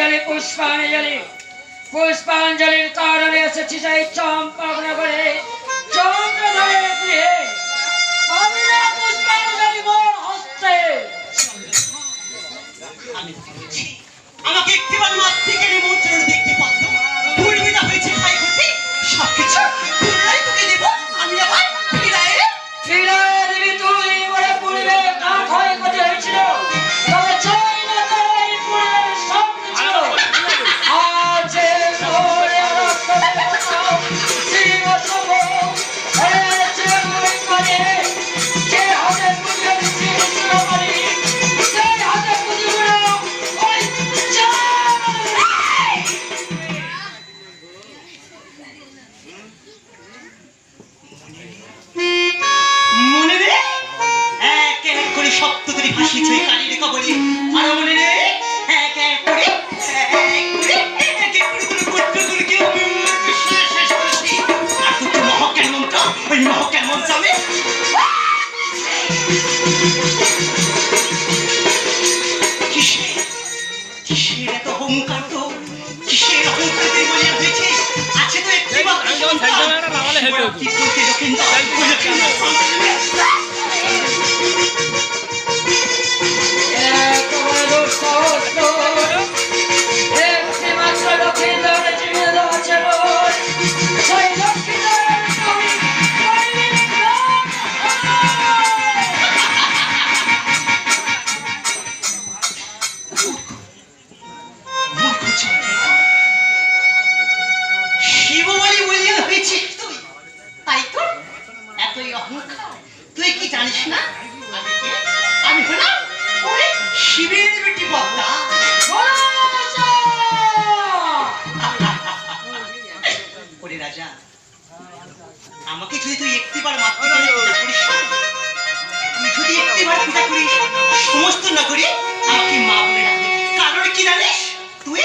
পুষ্পাঞ্জলি পুষ্পাঞ্জলি পুষ্পাঞ্জলির কারণে এসেছি সেই চম্পকনগরে চন্দ্রধরের গৃহে পাবিনা পুষ্পাঞ্জলি মোর হস্তে। আমাকে একটিবার মাঠ থেকে নিমন্ত্রণ দেখতে পাচ্ছ পূর্বিটা হয়েছে খাই করতে সবকিছু পুনরায় তোকে দেব আমি আবার ফিরায় দিবি তুই বলে পূর্বে না ক্ষয় করতে হয়েছিল তবে চাই না তাই পূর্বের সব কিছু আজ মোরে রক্ত জীব সব হয়েছে ওই করে যে হাতে পুজো দিচ্ছি করি সেই হাতে পুজো ওই মনে রে এক এক করে শব্দ করে ভাসিয়েছে ওই কালির কবরে আর মনে রে এক এক করে তোর গোত্রগুলোকে শেষ করেছি আর তোর মহকের মন্ত্র ওই মহকের মন্ত্র আমি কিসের এত অহংকার তো কিসের অহংকার তুই বলে হয়েছে আছে তো একটি কি করতে শিব বলি বলিয়া হয়েছিস তুই তাই তো এতই অহংকার তুই কি জানিস না আমি হলাম ওই শিবের বেটি বক্তা ওরে রাজা আমাকে যদি তুই একটিবার মাত্র পূজা করিস তুই যদি একটিবার পূজা করিস সমস্ত নগরী আমাকে মা বলে রাখবে কারণ কি জানিস তুই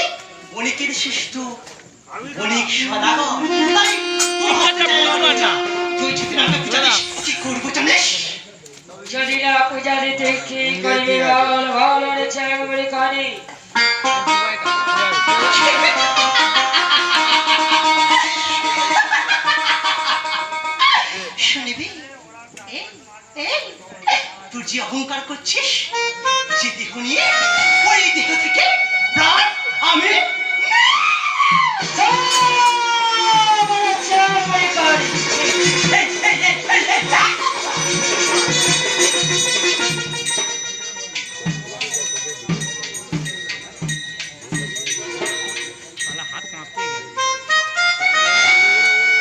অনেকের শ্রেষ্ঠ অনেক সদাগর তাই তোর হাতে তুই যদি আমাকে পূজা দিস কি করবো জানিস যদি না পূজা দিতে কি করবি বল ভালো রেছে একবারে কানে শুনিবি তুই যে অহংকার করছিস যে দেহ নিয়ে ওই দেহ থেকে প্রাণ আমি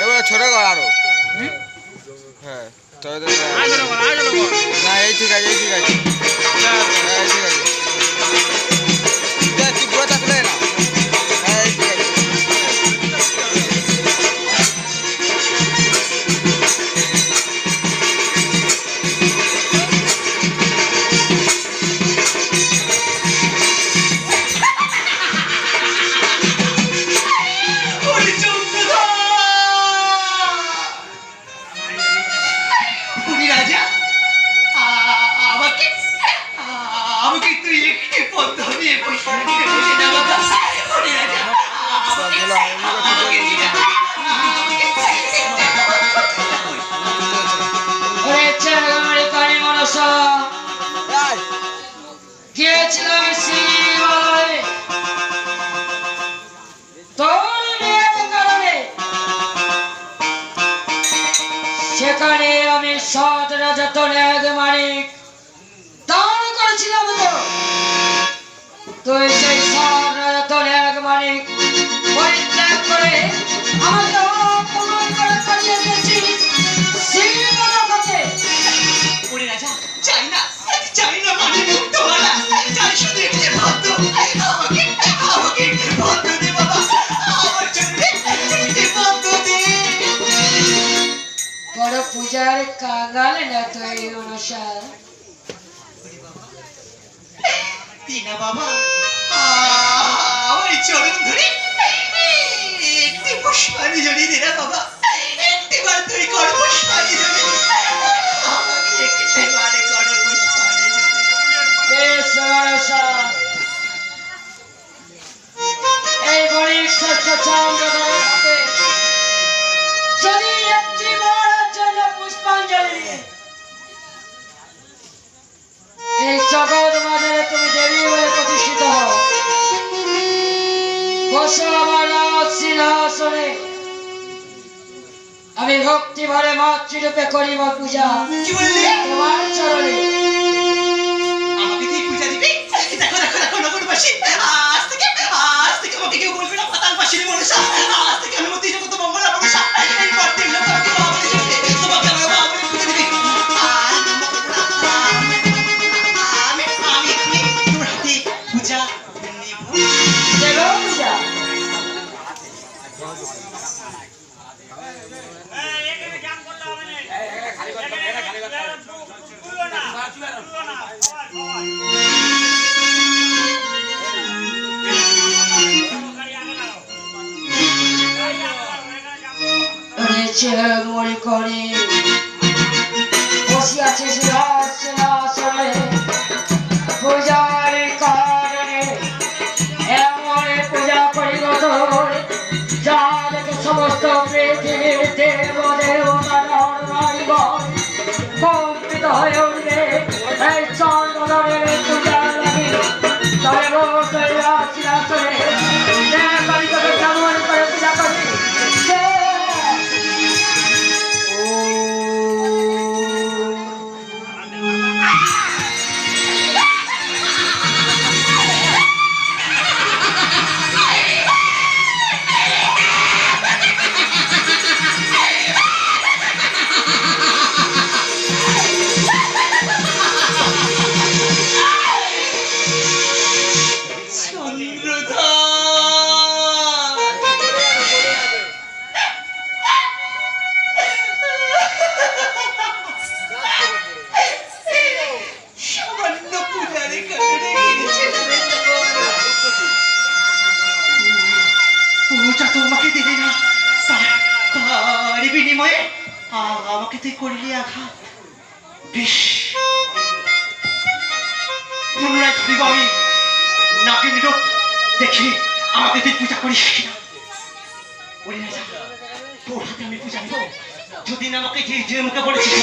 এবারে ছোট কর আরো হ্যাঁ না এই ঠিক আছে ঠিক আছে হ্যাঁ ঠিক আছে তুই পুরো থাকলে না হ্যাঁ ঠিক আছে আমাকে তুই একটি পদ্ধতি বসে না বাবা গিয়েছিলাম শিবালয়ে তোর বিয়ের কারণে সেখানে আমি সৎ রাজতন এক মানিক দান করেছিলাম তো তুই সেই সৎ রাজতন এক মানিক পরিত্যাগ করে আমাকে অপমান করে পাঠিয়ে দিয়েছিস শিবনগরে। ওরে রাজা চাই না মানে মুক্ত হলা চাই শুধু একটি ভদ্র আমাকে একটি ভদ্র দে বাবা আমার জন্য একটি ভদ্র দে বড় পূজার কাঙাল না তুই অনুসার দিনা বাবা আমার চরণ ধরে একটি পুষ্পাঞ্জলি দে না বাবা একটিবার তুই কর পুষ্পাঞ্জলি আমাকে একটিবারে কর পুষ্পাঞ্জলি বেশ অনুসার চন্দ্রধরের হাতে যদি একটি বড় জন্য পুষ্পাঞ্জলি দিয়ে এই জগৎ বাজারে তুমি দেবী বলে প্রতিষ্ঠিত হও, বসো আমার সিংহাসনে, আমি ভক্তি ভরে মাতৃরূপে করিব পূজা কি বললি? তোমার চরণে। আমাকে তুই পূজা দিবি? দেখো দেখো দেখো নগরবাসী, আজ থেকে আমাকে কেউ বলবে না পাতাল পাশির মনসা। আজ থেকে আমি মতি জগত মঙ্গলা মনসা। এই পরদিন লোক আমাকে মা বলে ডাকবে, তোমাকে আমার মা বলে পূজা দিবি। আমি তোর হাতে পূজা নেব। দেব পূজা। মনে করে বসিয়াছে সিংহাসনে পূজার কারণে, এমন পূজা করিব তোর যা দেখে সমস্ত পৃথিবীর দেব দেবতা নর নারীগণ কম্পিত হয়ে উঠবে। এই চন্দ্রধরের পূজা লাগে তবে বসিয়া সিংহাসনে আমি তোকে কেমন করে পূজা করি। তোমাকে দিলে না, তার বিনিময়ে আমাকে তুই করলি আঘাত। বেশ, পুনরায় ধরিব আমি নাকি নিরোধ দেখি আমাকে তুই পূজা করিস কিনা। বলি না যা, তোর হাতে আমি পূজা নিব। যদি না আমাকে যে মুখে বলেছিস